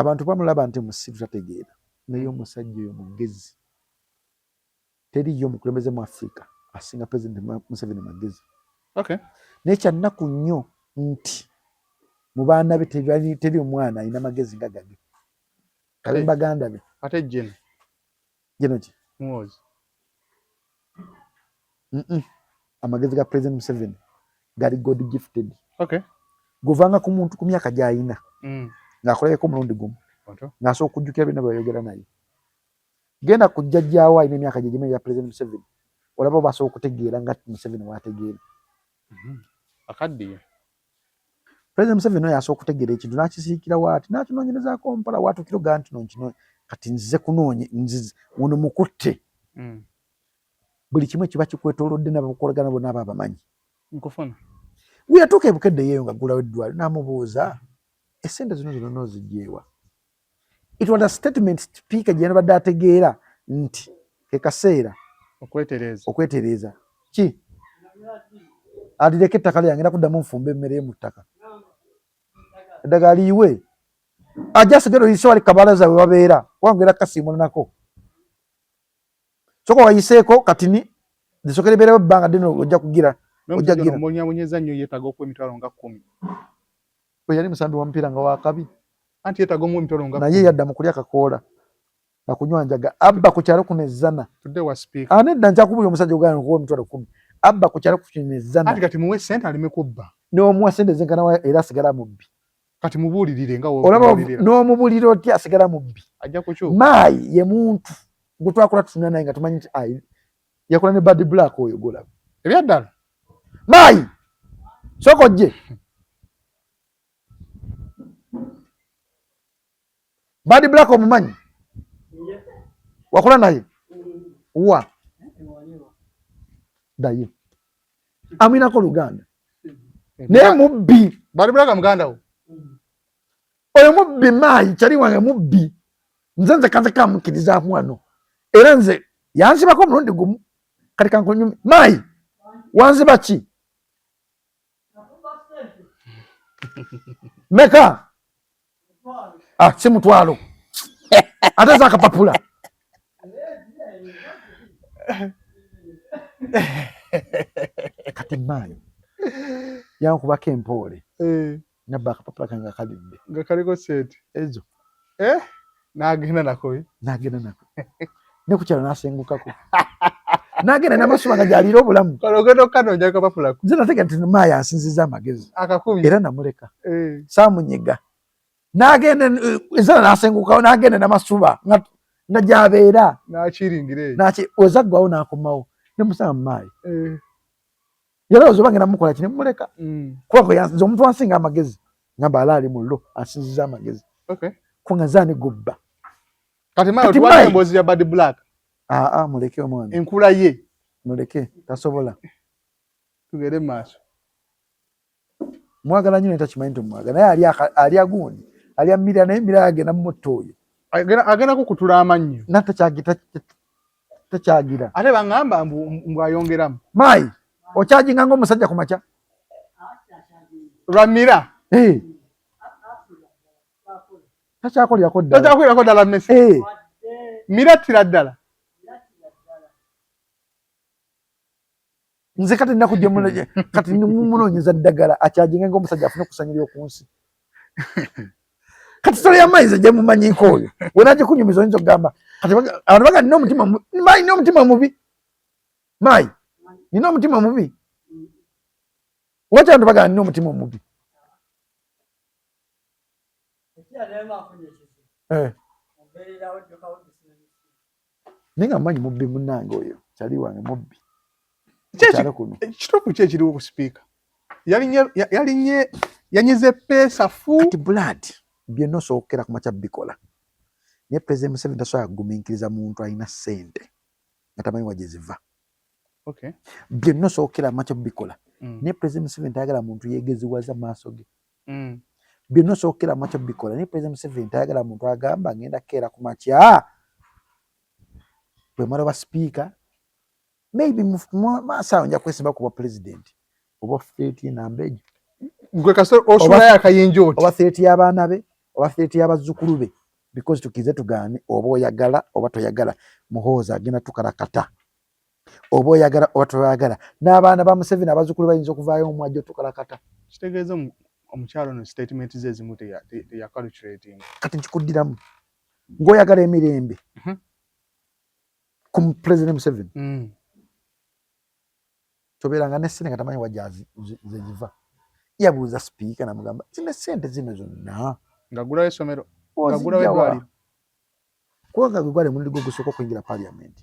abantu bamulaba nti musiru tategeera naye omusajja oyo mugezi teriyo omukulembeze mu Africa asinga President Museveni magezi okay naye kyannaku nnyo nti mu baana be teri omwana alina magezi nga gage kale baganda be ate jeno ki muwozi amagezi ga President Museveni gali God gifted okay govanga ku muntu ku myaka gy'alina ng'akoleko omulundi gumu ng'asobola okujjukira byonna bayogera naye genda kujja jjaawo alina emyaka gye gimu ya President Museveni olaba basobola okutegeera nga Museveni waategeera akaddiye President Museveni oyo asobola okutegeera ekintu n'akisiikira waati n'akinoonyerezaako mpala waatuukira ogaa nti nonkinoonya kati nzize kunoonye nzize ono mukutte buli kimu ekiba kikwetoolodde n'abakolagana bonna aba abamanyi nkufuna weyatuuka ebukedde yeeyo nga ggulawo eddwaliro n'amubuuza essente zino zonna oziggyeewa it was a statement speaker gye yabadde ategeera nti ke kaseera okwetereeza ki adireko ettaka lyange era kuddamu nfumba emmere mu ttaka eddagala liyiwe ajja asigala oyise wali kabalaza we wabeera wangera kasiimulanako soka wayiseeko katini zisokera ebeerawo ebbanga ddino ojja kugira omunyamunyeza nnyo yeetaaga okuwa emitwalo nga 10 bwe yali musambi wa mupiira nga wakabi anti yeetaaga omuwa emitwalo nga 10 naye yadda mu kulya kakoola na kunywa njaga abba ku kyalo kuno ezzana tudde wa speaker anedda nkyakubulya omusajja ogana okuwa emitwalo 10 abba ku kyalo kuno ezzana anti kati muwe ssente aleme kubba n'omuwa ssente zenkana era asigala mubbi kati mubuulirire nga olaba n'omubulira otya asigala mubbi ajja kukyuka maayi ye muntu gwe twakola tutunula naye nga tumanyi nti yakola ne bad black oyo golaba ebyaddala maayi sooka ojje bad black omumanyi wakola naye wa dayo aminako Luganda naye mubbi bad black muganda wo oyo mubbi maayi kyali wange mubbi nze kanze kamukkirizamu wano era nze yansibako omulundi gumu kati kankonyumi maayi wanziba ki meka si mutwalo ate za akapapula kati maayi yankubako empoole nabba akapapula kange akalidde nga kaliko sente ezo n'agenda nako ne ku kyalo n'asengukako n'agenda n'amasuba nga gy'aliira obulamu kale ogenda okukanoonya akapapula nze nategeera nti maayi ansinziza amagezi akakumi era namuleka saamunyiga n'agenda enzala n'asengukawo n'agenda n'amasuba nga gy'abeera n'akiringira ozaggwawo n'akomawo ne musanga maayi yalaba ozoba ngenda mukola ki ne mumuleka kuba nze omuntu ansinga amagezi ngamba ala ali mullo ansinziza amagezi kunga zaani gubba kati maayi otuwadde emboozi ya bad black muleke omwana enkula ye muleke tasobola tugere maaso mwagala nnyo ntakimanyi nti omwagala naye ali agundi ali amirira naye emirala agenda mumutta oyo agenda kukutula amannyo takyagira ate baŋŋamba mbwayongeramu maayi okyaginga ng'omusajja ku makya lwamira takyakolirako ddala mmesi mira ttira ddala nze kati nakujja munoje kati munoonyeza ddagala akyajinga ng'omusajja afune kusanyirwa ku nsi kati story ya maize gye mumanyiko oyo wenaje kunyumiza oyinza okugamba kati abantu baga nina omutima mai nina omutima mubi mai nina omutima mubi wacha abantu baga nina omutima mubi ninga manyi mubbi munange oyo kyali wange mubbi kituufu ki ekiriwo ku sipiika yanyize pesa fu kati blood byonna osookera ku makya bikola naye President Museveni tasobola kugumiikiriza muntu alina ssente nga tamanyi wa gye ziva byonna osookera makya bikola naye President Museveni tayagala muntu yeegeziwaza maaso ge byonna osookera makya bikola naye President Museveni tayagala muntu agamba ngenda keera ku makya bwe mala ba sipiika maybe maasawo nja kwesimba ku bwa president oba feti nambejo gwe kasoro osula yakayinja oti oba feti y'abaana be oba feti y'abazzukulu be because tukize tugaane oba oyagala oba toyagala muhooza agenda tukalakata oba oyagala oba toyagala n'abaana ba Museveni abazzukulu bayinza okuvaayo omwajjo tukalakata kitegeeza omukyalo no statement ze ezimu teyakalculating kati nkikuddiramu ng'oyagala emirembe ku President Museveni tobeeranga ne ssente nga tamanyi wajja zegiva yabuuza sipiika namugamba zino ssente zino zonna ngagulayo essomero ngagulayo eddwaliro kubanga gwe gwali mulundi gwo gusooka okuyingira parliament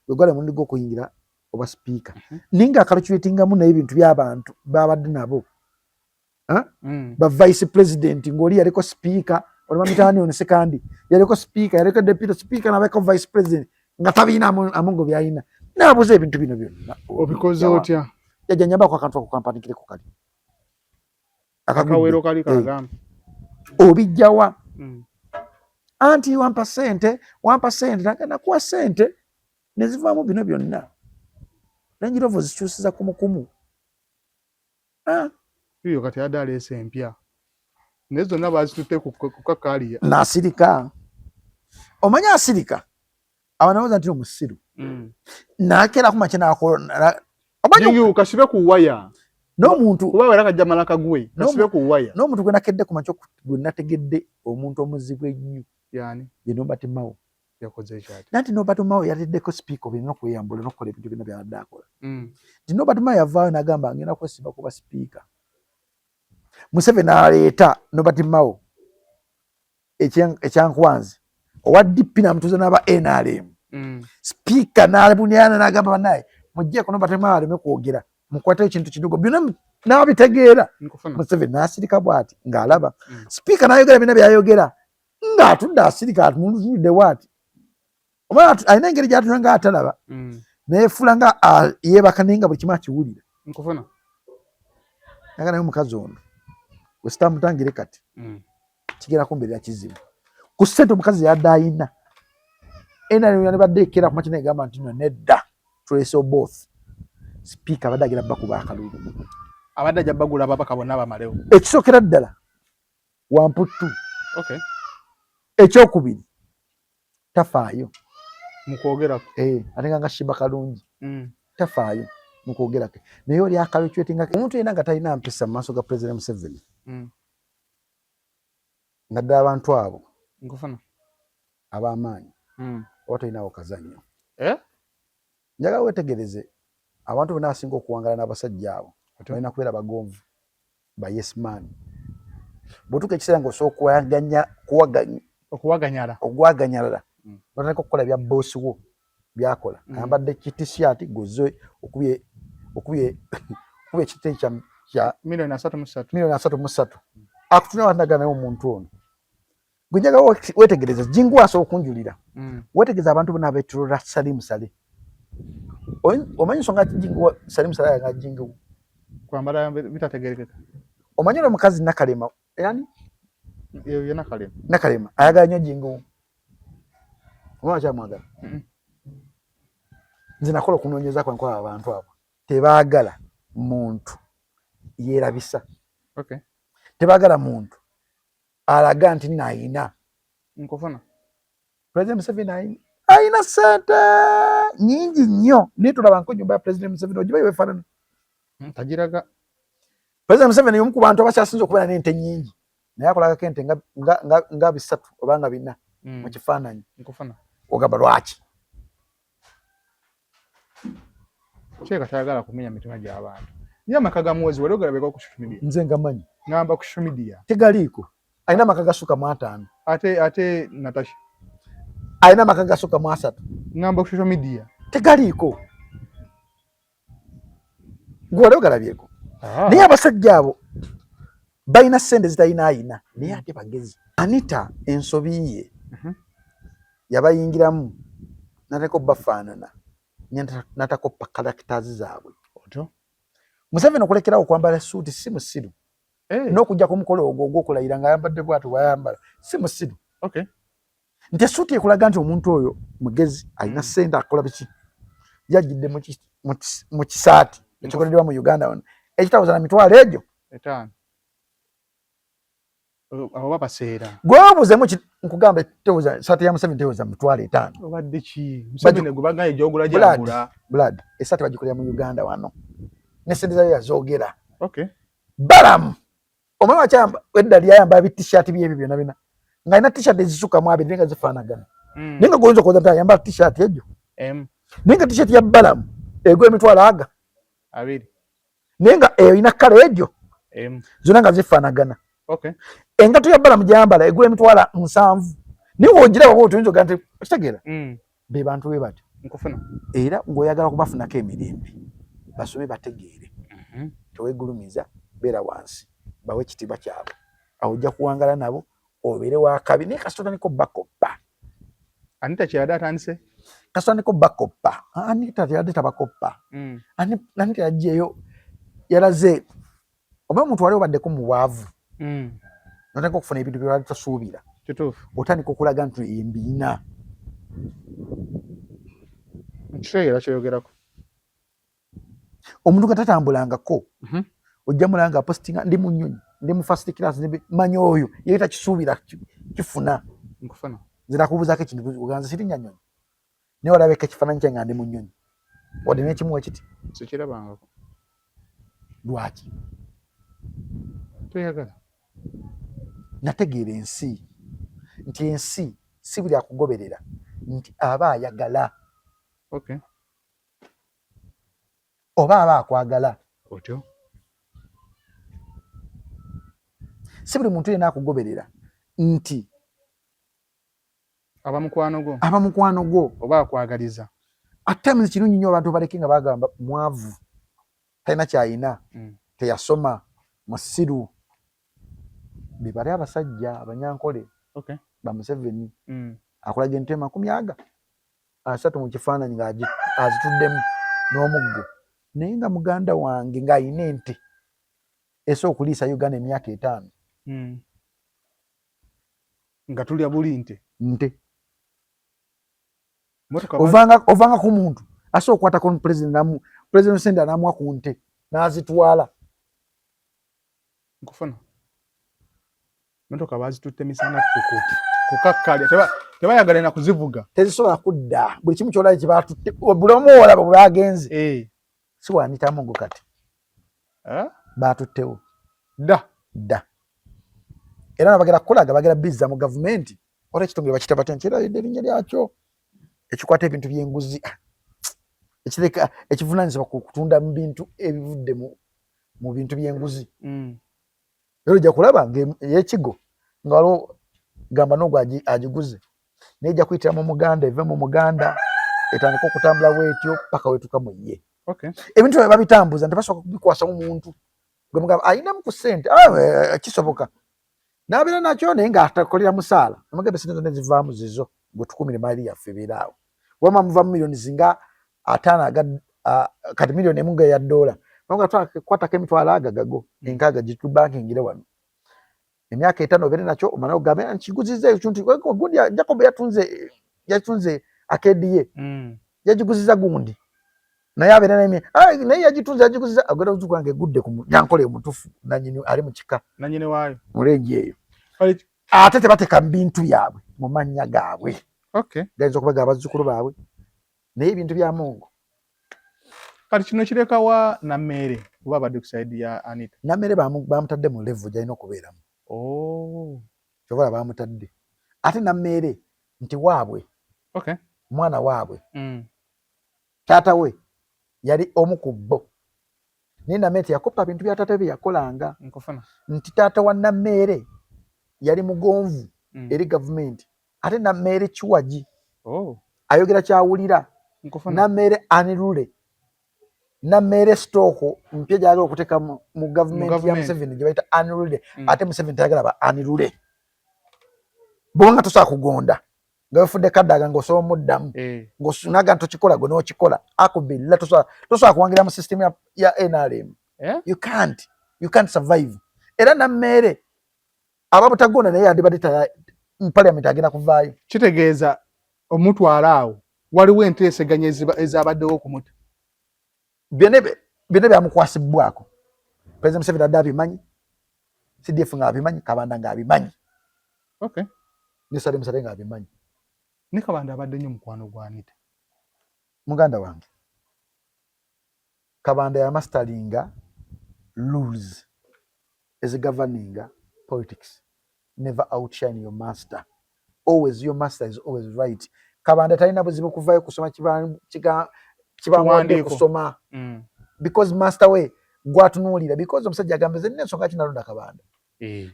gwe gwali mulundi gwo okuyingira oba sipiika ninga akalculatingamu naye ebintu by'abantu babadde nabo ba vice president ng'oli yaliko sipiika olima mitaani ono sekandi yaliko sipiika yaliko deputy sipiika n'abaliko vice president nga tabiina amongo byayina naabuuza ebintu bino byonna obikoze otya yajja nyambako akantu ako kampanikireko kali akawero kali kagamba obijjawa anti 1% nagenda kuwa ssente nezivaamu bino byonna Range Rover zikyusiza kumukumu iyo kati yadde aleese empya naye zonna bazitutte ku kakaliya n'asirika omanya asirika abanawoza nti omusiru nakera kumakya nakola omanyi kasibe ku waya n'omuntu kuba wera kajja malaka gwe kasibe ku waya n'omuntu gwe nakedde ku makya gwe nategedde omuntu omuzibu ennyo yani ye Nobert Mao yakoze ekyati nanti Nobert Mao yateddeko sipiika obirina okweyambula n'okukola ebintu byonna byabadde akola nti Nobert Mao yavaayo n'agamba ngenda kwesimba kuba sipiika Museveni n'aleeta Nobert Mao ekyankwanzi owa DP n'amutuuza n'aba NRM sipiika n'alebuniana n'agamba bannaye mugjeeko Nobert Mao aleme kwogera mukwateyo ekintu kidogo byonna n'abitegeera Museveni n'asirika bw'ati ng'alaba sipiika n'ayogera byonna byayogera ng'atudde asirika atunulidde bw'ati oba alina engeri gy'atunula ng'atalaba neyefuula nga yeebaka naye nga buli kimu akiwulira naga naye omukazi ono gwe sitamutangire kati kigera kumbeerera kizibu ku ssente omukazi yadde ayina enalyo nebadde ekera ku makina egamba nti no nedda tuleese both sipiika abadde agenda bakuba akalulu abadde ajja bagula ababaka bonna bamalewo ekisookera ddala wamputtu ekyokubiri tafaayo mukwogerako ate nga shiba kalungi tafaayo mukwogerako naye oli akalukyetinga omuntu yenna nga talina mpisa mu maaso ga President Museveni nga ddala abantu abo ab'amaanyi oba tolinaawo kazannyo njagala weetegereze abantu bonna abasinga okuwangala n'abasajja abo balina kubeera bagonvu ba yes man bw'otuuka ekiseera ng'osobola okuwaganyala batandika okukola bya boosi wo byakola ayambadde kitishyati goze okubye ekiteeyi kya milioni 33 akutunula wandagala naye omuntu ono gwe njagala weetegereze jingu asobola okunjulira weetegereze abantu bonna abeetulula Salim Saleh omanyi ensonga jingu Salim Saleh nga jingu kwambala bitategerekeka omanyi olwo mukazi Nakalema yani ye Nakalema ayagala nnyo jingu omwana kyamwagala nze nakola okunoonyeza kwa nkola abantu abo tebaagala muntu yeerabisa tebaagala muntu alaga nti naayina President Museveni ayina ssente nyingi nnyo naye tulaba nko ennyumba ya President Museveni ogiba yeefaanana Tajiraga. President Museveni y'omu ku bantu abakyasinze okubeera n'ente nnyingi naye akolagako ente nga bisatu oba nga bina mu kifaananyi. Nkufuna. Ogamba lwaki? Kyeka tayagala kumenya mitima gy'abantu. Ye amaka ga Muhoozi wali ogalabeko ku social media? Nze ngamanyi. Ngamba ku social media. Tegaliiko. Alina amaka gasukka mu 5. Ate Natasha. Alina amaka gasukka mu 3. Ngamba ku social media. Tegaliiko. Gwe wali ogalabyeko. Naye abasajja abo balina ssente zitalina ayina naye ate bagezi. Anita ensobi ye yabayingiramu natako bafaanana natako pa characters zaabwe. Otyo. Museveni okulekerawo okwambala suuti si musiru. N'okujja ku mukolo ogwo ogw'okulayira ng'ayambadde bw'atyo bw'ayambala si musiru. Okay. Nti suuti ekulaga nti omuntu oyo mugezi alina ssente akola biki. Yajjidde mu kisaati ekikoleddwa mu Uganda wano. Ekitawuza na mitwalo egyo 5. Abo babaseera. Gwe wabuuzemu nkugamba etewuza saati ya Museveni tewuza mitwalo 5. Obadde ki? Museveni gwe baganya egyogula gyagula. Blood. Esaati bagikolera mu Uganda wano. Ne ssente zayo yazoogera. Okay. Balamu. Omwana wakyamba edda lyayamba t-shirt byebyo byonna bina. Ng'alina t-shirt ezisukka mu 2 nga zifaanagana. Naye nga gonza okuwooza nti ayambala t-shirt egyo. Naye nga t-shirt ya Balamu egwa emitwalo 2. Naye nga erina kkala egyo zonna nga zifaanagana. Okay. Engato ya Balamu gyayambala egwa emitwalo 7. Naye w'ogiraba bw'otyo oyinza okugaa nti okitegeera? Be bantu bwe bati. Nkufuna. Era ng'oyagala kubafunako emirembe basome bategeere. Teweegulumiza, beera wansi, bawe ekitiibwa kyabwe. Awo ojja kuwangala nabo obeere wa kabi naye kasita niko bakoppa. Anita kyeyadde atandise? Kasita niko bakoppa. Anita yadde tabakoppa. Anita yaggyeyo yalaze oba omuntu wali obaddeko mu bwavu. Notandika okufuna ebintu bye wali tosuubira. Kituufu. Otandika okulaga nti embiina. Kiseera kyogerako. Omuntu nga tatambulangako. Ojja mulanga apostinga ndi mu nnyonyi, ndi mu first class, manyi oyo ye takisuubira kifuna. Nkufuna. Nze nakubuuzaako ekintu uganza sirinnya nnyonyi. Naye olabeka ekifaananyi kyange nga ndi mu nnyonyi. Wadde n'ekimu ekiti. Sikirabangako. Lwaki? Toyagala. Nategeera ensi nti ensi si buli akugoberera nti aba ayagala. Okay. Oba aba akwagala. Otyo. Si buli muntu yenna akugoberera nti aba mukwano gwo oba akwagaliza. At times kirungi nnyo abantu baleke nga bagamba mwavu, talina kyayina, teyasoma, musiru. Be bali abasajja abanyankole. Okay. Ba Museveni. Akulaga entema 10 asatu mu kifaananyi nga azituddemu n'omuggo. Naye nga muganda wange ng'ayina ente esooka okuliisa Uganda emyaka 5. Nga tulya buli nte. Ovanga ku muntu asooka okukwatako President Senda n'amuwa ku nte n'azitwala. Nkufuna. Motoka bazitutte misana kukakkalya tebayagala na kuzivuga. Tezisobola kudda. Buli kimu ky'olaba kye baatutte buli omu olaba bwe bagenze. Si Anita Amongo kati. Baatuttewo. Dda. Era bagera kukolaga bagera bizza mu gavumenti. Ora ekitongole bakita batya nkyera erinnya lyakyo. Ekikwata ebintu by'enguzi. Ekireka ekivunaanyizibwa ku kutunda mu bintu ebivudde mu bintu by'enguzi. Lero ojja kulaba ng'ekigo nga waliwo gamba n'ogwo agiguze. Naye ejja kuyitira mu Muganda eve mu Muganda etandika okutambula bwetyo paka wetuka mu ye. Ebintu bye babitambuza tebasooka kubikwasa mu muntu. Gwe mugamba ayinamu ku ssente kisoboka. N'abeera nakyo naye ng'atakolera musaala. Amagebe ssente zonna ezivaamu zizo gwe tukumire mali yaffe ebeeraawo. Wema muvaamu miliyoni zinga 5 kati miliyoni emu ya dola. Nonga kwatako emitwalo gago enkaaga gitu bankingire wano. Emyaka 5 obeere nakyo omala ogambe nkiguziza ekintu gundi Jacob yatunze akeddiye. Yagiguziza gundi. Naye abeera naye yagiguziza agenda kuzukulange egudde ku Nyankole omutufu nanyini ali mu kika. Nanyini waayo. Mulengi eyo. Ate tebateka mu bintu byabwe mu mannya gaabwe. Okay. Gayinza okuba ga bazzukulu baabwe. Naye ebintu bya Mungu Kati kino kirekawa Nammere kuba abadde ku side ya Anita. Nammere bamutadde mu level gyalina okubeeramu. Kyobola bamutadde. Ate Nammere nti waabwe. Okay. Mwana waabwe. Taata we yali omu ku bo. Naye Nammere yakoppa bintu bya taata bye yakolanga. Nti taata wa Nammere yali mugonvu eri gavumenti. Ate Nammere kiwagi. Ayogera kyawulira. Nammere anirule. Nammere stoko mpya gyagala okuteeka mu gavumenti ya Museveni gye bayita anirule. Ate Museveni tayagala ba anirule. Bonga tosa kugonda. Nga wefudde kaddaga ng'osobola omuddamu. Ng'osunaga ntokikola gwe n'okikola. Akubilla tosobola kuwangira mu system ya NRM. You can't survive. Era Nammere ababutagonda naye yandibadde parliament agenda kuvaayo. Kitegeeza omutwala awo waliwo enteeseganya ezabaddewo okumuta. Byonna byamukwasibwako. President Museveni adde abimanyi. CDF ng'abimanyi, Kabanda ng'abimanyi. Okay. Ne Saddam Hussein ng'abimanyi. Ne Kabanda abadde nnyo mukwano gwa Anita. Muganda wange. Kabanda yamastalinga rules as a governing politics. Never outshine your master. Always your master is always right. Kabanda talina buzibu kuvaayo kusoma kibawandiiko kusoma. Because master we gwatunuulira because omusajja agamba nze n'ensonga ki nalonda Kabanda.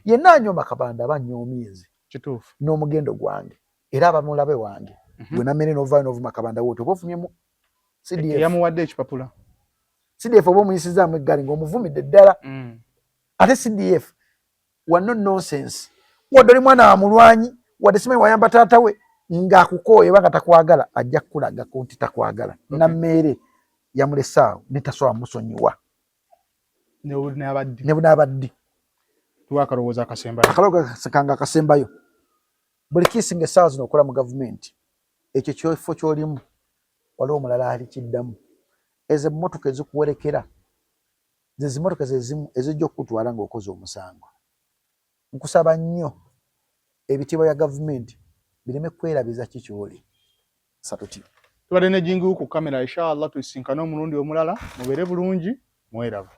Yenna anyooma Kabanda aba nnyoomiezi. Kituufu. N'omugendo gwange. Era abamulabe wange. Gwe Nammere n'ovaayo n'ovuma Kabanda wooti oba ofumyemu CDF. Yamuwadde ekipapula. CDF oba omuyisizaamu eggali ng'omuvumidde ddala. Ate CDF wano nonsense. Wadde oli mwana wa mulwanyi wadde simanyi wayamba taata we ng'akukooye oba nga takwagala ajja kukulaga ku nti takwagala. Nammere yamulesaawo netasobola musonyiwa. Ne bunaabaddi. Tuwakalowooza akasembayo. Akalowooza akasembayo. Buli kiisinga essaawa zino okola mu gavumenti. Ekyo kyofo ky'olimu waliwo omulala alikiddamu. Ezo emmotoka ezikuwerekera. Ze zimmotoka ze zimu ezijja okukutwala ng'okoze omusango. Nkusaba nnyo ebitiibwa bya gavumenti bireme kwerabiza kikyoli. Satuti. Tubadde ne Jingu ku kamera inshallah tusinkane omulundi omulala mubeere bulungi mwerabu.